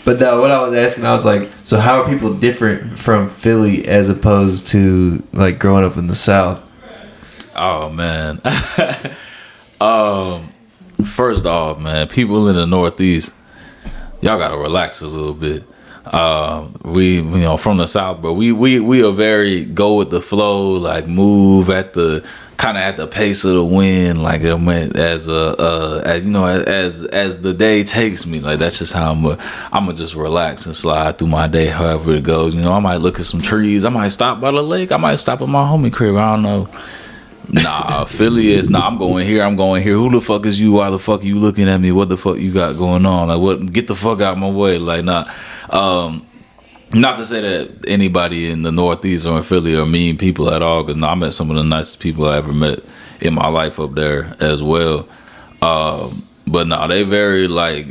But no, what I was asking, I was like, so how are people different from Philly as opposed to like growing up in the South? Oh man. First off, man, people in the Northeast, y'all gotta relax a little bit. We from the South, but we are very go with the flow, like move at the kind of at the pace of the wind, like as the day takes me. Like that's just how I'm just relax and slide through my day, however it goes. I might look at some trees, I might stop by the lake, I might stop at my homie crib. I don't know. Nah, Philly is I'm going here. Who the fuck is you? Why the fuck are you looking at me? What the fuck you got going on? Like, what? Get the fuck out my way. Like, not to say that anybody in the Northeast or in Philly are mean people at all, because I met some of the nicest people I ever met in my life up there as well. But no, they very like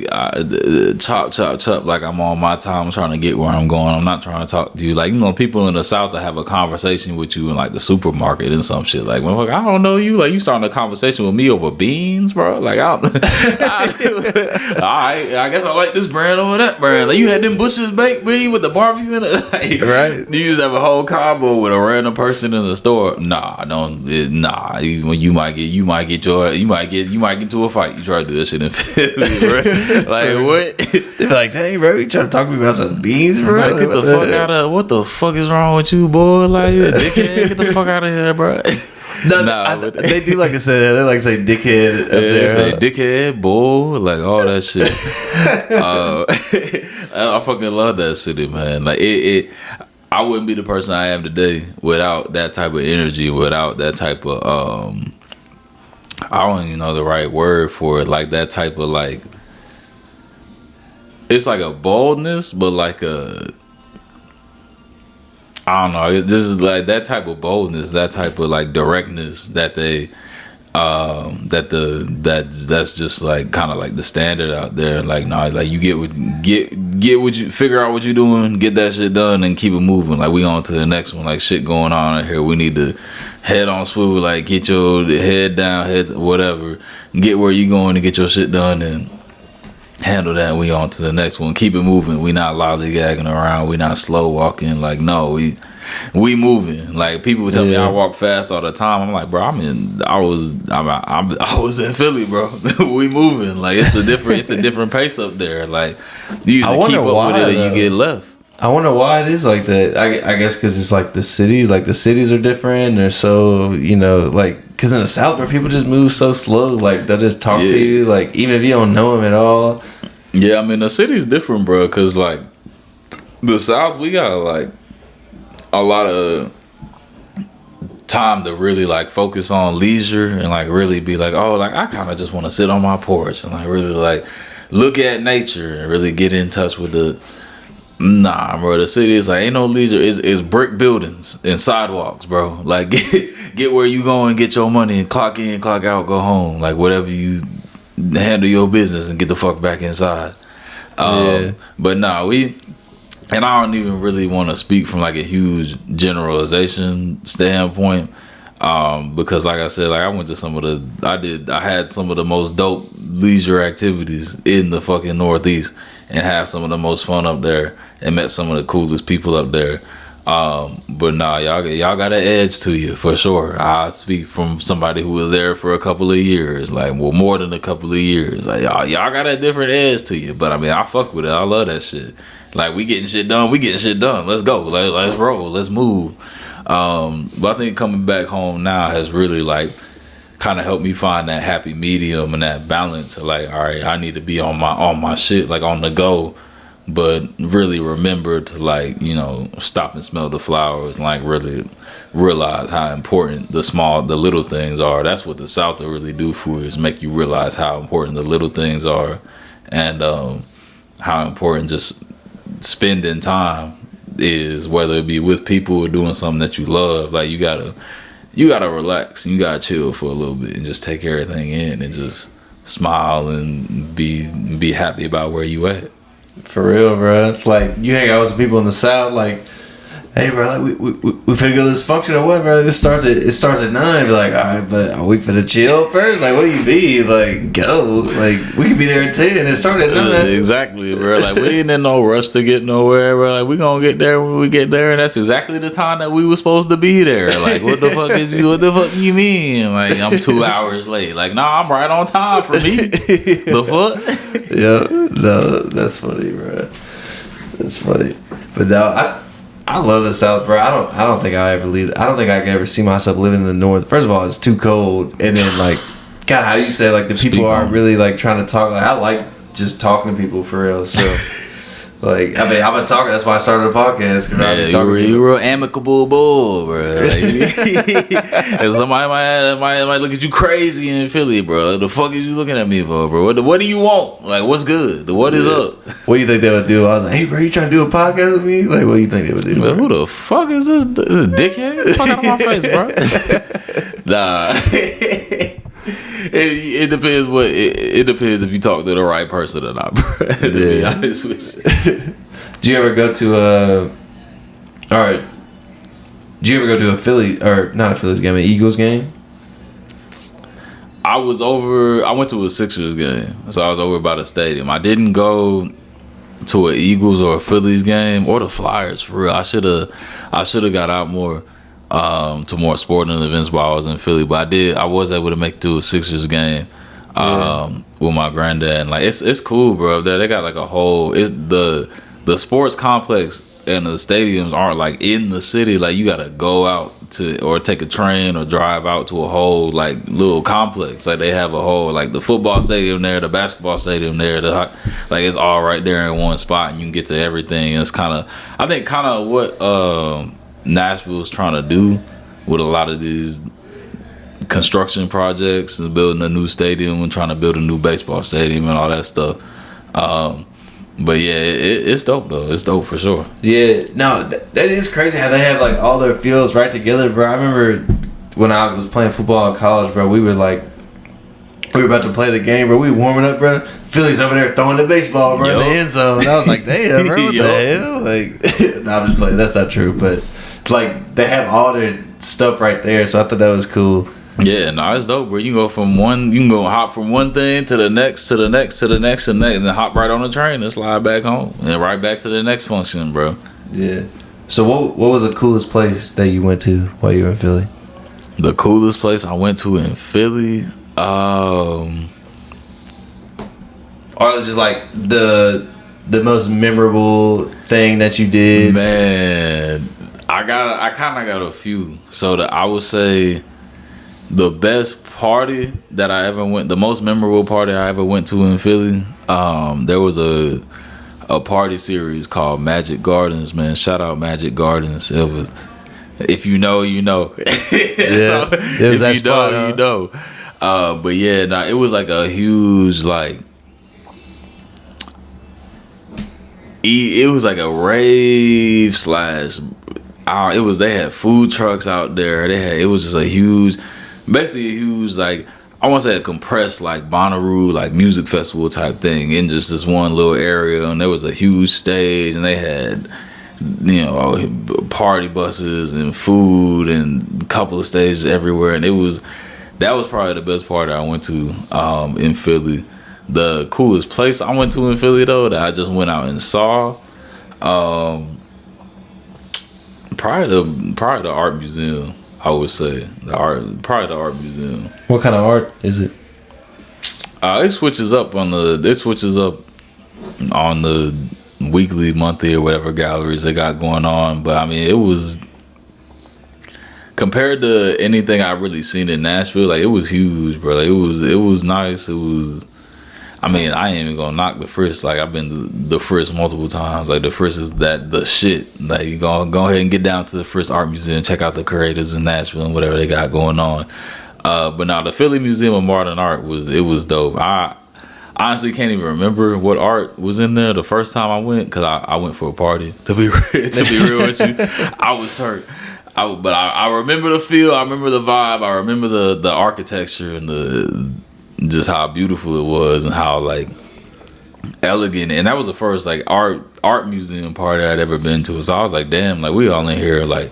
chop, like I'm on my time. I'm trying to get where I'm going. I'm not trying to talk to you. Like, people in the South that have a conversation with you in like the supermarket and some shit. Like, motherfucker, I don't know you. Like, you starting a conversation with me over beans, bro? Like, all right, I guess I like this brand over that brand. Like, you had them Bush's baked bean with the barbecue in it. Like, right? You just have a whole combo with a random person in the store. Nah, I don't. Nah, you might get into a fight. You try to do this shit in Philly, bro. Like, what? They're like, dang, bro, you trying to talk to me about some beans, bro? Like, get the fuck out of. What the fuck is wrong with you, boy? Like, you a dickhead? Get the fuck out of here, bro. They do like to say that. They like to say dickhead up there. Say dickhead, bull, like all that shit. I fucking love that city, man. Like I wouldn't be the person I am today without that type of energy, without that type of I don't even know the right word for it. Like that type of like, it's like a boldness, but like I don't know. It's just like that type of boldness, that type of like directness that they, that's just like kind of like the standard out there. Like like you get what you figure out what you're doing, get that shit done, and keep it moving. Like we on to the next one. Like shit going on in here. We need to head on swivel. Like get your head down, whatever. Get where you going to get your shit done and handle that. We on to the next one. Keep it moving. We not lollygagging around. We not slow walking. Like no, we moving. Like people would tell me I walk fast all the time. I'm like, bro, I was in Philly, bro. We moving. Like it's a different pace up there. Like you either keep up with it or you get left. I wonder why it is like that. I guess because it's like the city, like the cities are different. They're so, like, because in the South where people just move so slow, like they'll just talk to you, like even if you don't know them at all. Yeah, I mean the city's different, bro. Because like the South, we got like a lot of time to really like focus on leisure and like really be like, oh, like I kind of just want to sit on my porch and like really like look at nature and really get in touch with the. Nah, bro. The city is like ain't no leisure. It's brick buildings and sidewalks, bro. Like get where you going, get your money, and clock in, clock out, go home. Like whatever you handle your business and get the fuck back inside. But nah, and I don't even really want to speak from like a huge generalization standpoint. Because like I said, like I had some of the most dope leisure activities in the fucking Northeast and have some of the most fun up there and met some of the coolest people up there. But nah, y'all got an edge to you for sure. I speak from somebody who was there for a couple of years, like more than a couple of years. Like y'all got a different edge to you. But I mean, I fuck with it. I love that shit. Like we getting shit done. Let's go. Let's roll. Let's move. But I think coming back home now has really like kind of helped me find that happy medium and that balance. Like, all right, I need to be on my shit, like on the go, but really remember to like, stop and smell the flowers and like really realize how important the little things are. That's what the South will really do for you, is make you realize how important the little things are and how important just spending time is, whether it be with people or doing something that you love. Like you gotta relax and you gotta chill for a little bit and just take everything in and just smile and be happy about where you at. For real, bro. It's like you hang out with some people in the South, like hey bro, like we finna go to this function or what, bro? It starts at 9. Be like, all right, but are we finna chill first? Like, what do you mean? Like, go. Like, we could be there at 10 and it started at 9. Exactly, bro. Like, we ain't in no rush to get nowhere, bro. Like, we gonna get there when we get there, and that's exactly the time that we were supposed to be there. Like, what the fuck you mean? Like, I'm 2 hours late. Like, nah, I'm right on time for me. The fuck? Yeah, no, that's funny, bro. That's funny. But no, I love the South, bro. I don't think I ever leave. I don't think I could ever see myself living in the North. First of all, it's too cold, and then like, God, how you say like the people aren't really like trying to talk. Like, I like just talking to people for real. So, like, I mean, I'm a talker. That's why I started a podcast. You real amicable bull, bro. Like, and somebody might look at you crazy in Philly, bro. The fuck is you looking at me for, bro? What do you want? Like, what's good? What is up? What do you think they would do? I was like, hey, bro, you trying to do a podcast with me? Like, what do you think they would do? Bro, who the fuck is this dickhead? Get the fuck out of my face, bro. Nah. It depends it depends if you talk to the right person or not, bro. To be honest with you. Do you ever go to alright. Do you ever go to a Philly or not a Phillies game, an Eagles game? I went to a Sixers game. So I was over by the stadium. I didn't go to an Eagles or a Phillies game or the Flyers for real. I should have got out more. To more sporting events while I was in Philly, but I was able to make it to a Sixers game with my granddad, and like it's cool, bro. They got like a whole the sports complex and the stadiums aren't like in the city. Like you gotta go out to or take a train or drive out to a whole like little complex. Like they have a whole like the football stadium there, the basketball stadium there, like it's all right there in one spot, and you can get to everything. And it's kind of what Nashville's trying to do with a lot of these construction projects and building a new stadium and trying to build a new baseball stadium and all that stuff. But yeah, it's dope though. It's dope for sure. Yeah, no, that is crazy how they have like all their fields right together, bro. I remember when I was playing football in college, bro. We were about to play the game, bro. We warming up, bro. Philly's over there throwing the baseball, bro, in the end zone. And I was like, damn, bro, what the hell? Like, nah, I'm just playing. That's not true, but like they have all their stuff right there, so I thought that was cool. Yeah, no, it's dope, bro. You can go hop from one thing to the next, to the next, to the next, and then hop right on the train and slide back home and right back to the next function, bro. Yeah. So what was the coolest place that you went to while you were in Philly? The coolest place I went to in Philly, or just like the most memorable thing that you did? Man, I kind of got a few. So I would say the best party that I ever went, the most memorable party I ever went to in Philly, there was a party series called Magic Gardens, man. Shout out Magic Gardens. It was, if you know, you know. Yeah, it was that spot, you know. But yeah, nah, it was like a huge it was like a rave slash. They had food trucks out there. It was just a huge, basically a huge like, I want to say a compressed like Bonnaroo like music festival type thing in just this one little area, and there was a huge stage, and they had party buses and food and a couple of stages everywhere, and that was probably the best party I went to in Philly. The coolest place I went to in Philly though that I just went out and saw, probably the art museum. I would say the art museum. What kind of art is it? It switches up on the weekly, monthly, or whatever galleries they got going on. But I mean, it was compared to anything I really seen in Nashville. Like it was huge, bro. Like, it was nice. It was. I mean, I ain't even gonna knock the Frisk. Like I've been to the Frisk multiple times. Like the Frisk is the shit. Like you go ahead and get down to the Frisk Art Museum, check out the curators in Nashville and whatever they got going on. But now the Philly Museum of Modern Art was dope. I honestly can't even remember what art was in there the first time I went, because I went for a party. To be real with you, I was turned. But I remember the feel. I remember the vibe. I remember the architecture and just how beautiful it was, and how like elegant, and that was the first like art museum party I'd ever been to. So I was like, damn, like we all in here, like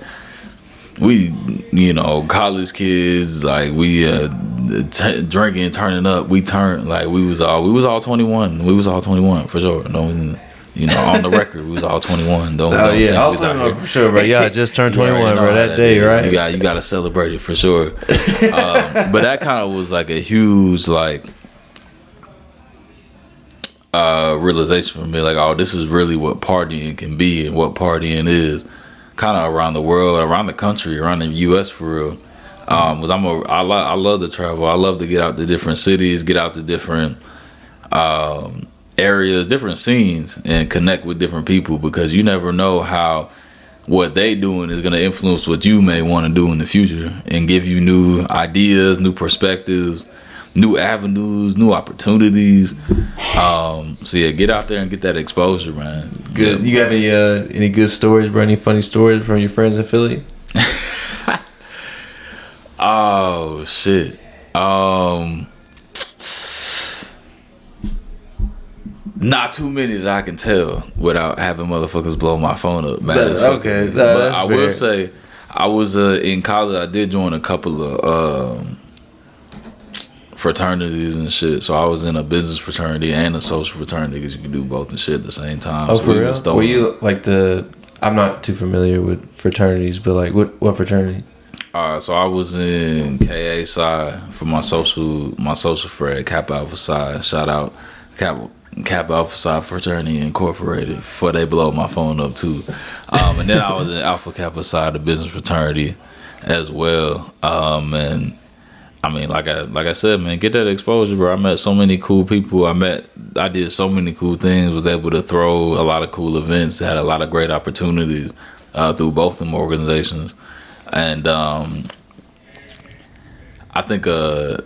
we, you know, college kids, like we drinking, turning up. We turned like we was all 21. We was all 21 for sure. No, you know, on the record, we was all 21. Don't yeah, all 21 for sure, bro. Yeah, I just turned 21, bro. That day, right? You got to celebrate it for sure. But that kind of was like a huge like realization for me, like, oh, this is really what partying can be and what partying is, kind of around the world, around the country, around the U.S. for real. Cause I love to travel. I love to get out to different cities, get out to different areas, different scenes, and connect with different people, because you never know how what they doing is gonna influence what you may want to do in the future and give you new ideas, new perspectives, new avenues, new opportunities. So yeah, get out there and get that exposure, man. Good. You got any good stories, bro? Any funny stories from your friends in Philly? Oh shit. Not too many that I can tell without having motherfuckers blow my phone up, man. Okay. But I will say, I was in college. I did join a couple of fraternities and shit. So I was in a business fraternity and a social fraternity, because you can do both and shit at the same time. Oh, so for real? Were you like I'm not too familiar with fraternities, but like what fraternity? So I was in KA Psi for my social frat, Kappa Alpha Psi. Shout out Kappa Alpha Psi Fraternity Incorporated, before they blow my phone up too. And then I was in Alpha Kappa Psi, the business fraternity, as well. And I mean, like I said, man, get that exposure, bro. I met so many cool people. I did so many cool things. Was able to throw a lot of cool events. Had a lot of great opportunities through both them organizations. And I think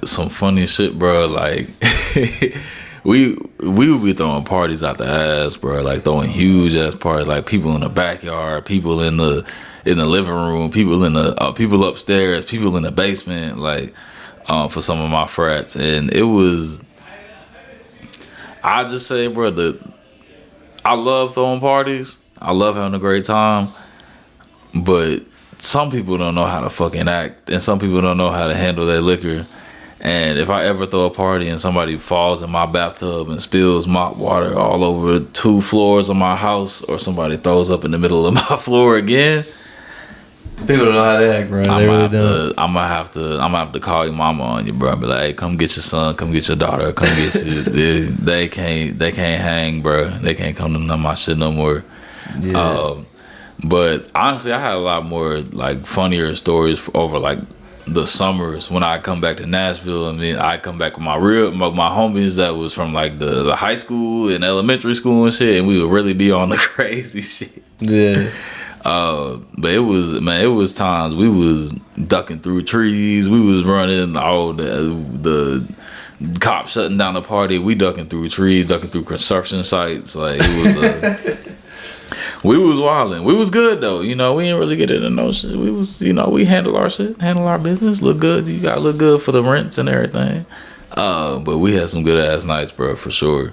some funny shit, bro. Like we would be throwing parties out the ass, bro. Like throwing huge ass parties. Like people in the backyard, people in the living room, people in the people upstairs, people in the basement. Like for some of my frats, and it was. I just say, bro, I love throwing parties. I love having a great time, but some people don't know how to fucking act, and some people don't know how to handle their liquor. And if I ever throw a party and somebody falls in my bathtub and spills mop water all over 2 floors of my house, or somebody throws up in the middle of my floor again, people don't know how to act, bro. I'm gonna have to call your mama on you, bro. And be like, hey, come get your son, come get your daughter, come get you. They can't hang, bro. They can't come to none of my shit no more. Yeah. But honestly, I had a lot more like funnier stories over like the summers when I come back to Nashville. I mean, I come back with my homies that was from like the high school and elementary school and shit, and we would really be on the crazy shit. Yeah. But it was times we was ducking through trees. We was running all the cops shutting down the party. We ducking through trees, ducking through construction sites. Like it was we was wilding. We was good though. You know, we didn't really get into no shit. We was, you know, we handle our shit, handle our business, look good. You gotta look good for the rents and everything. But we had some good ass nights, bro, for sure.